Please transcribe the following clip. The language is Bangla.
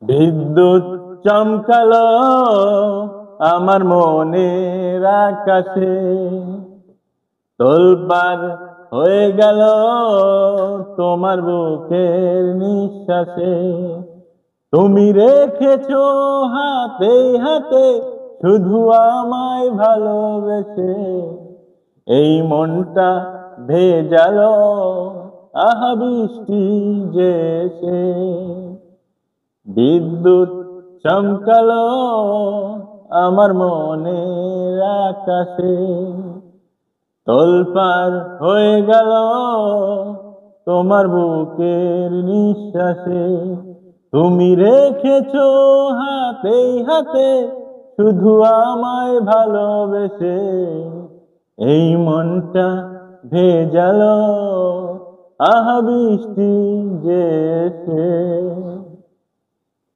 বিদ্যুৎ চমকালো আমার মনের আকাশে, তোলপাড় হয়ে গেল তোমার বুকের নিঃশ্বাসে। তুমি রেখেছো হাতে হাতে শুধু আমায় ভালোবেসে, এই মনটা ভেজালো আহা বৃষ্টি যে এসে। বিদ্যুৎ চমকালো আমার মনের আকাশে, তোলপাড় হয়ে গেল তোমার বুকের নিঃশ্বাসে। তুমি রেখেছো হাতে হাতে শুধু আমায় ভালোবেসে, এই মনটা ভেজালো আহা বৃষ্টি যে এসে।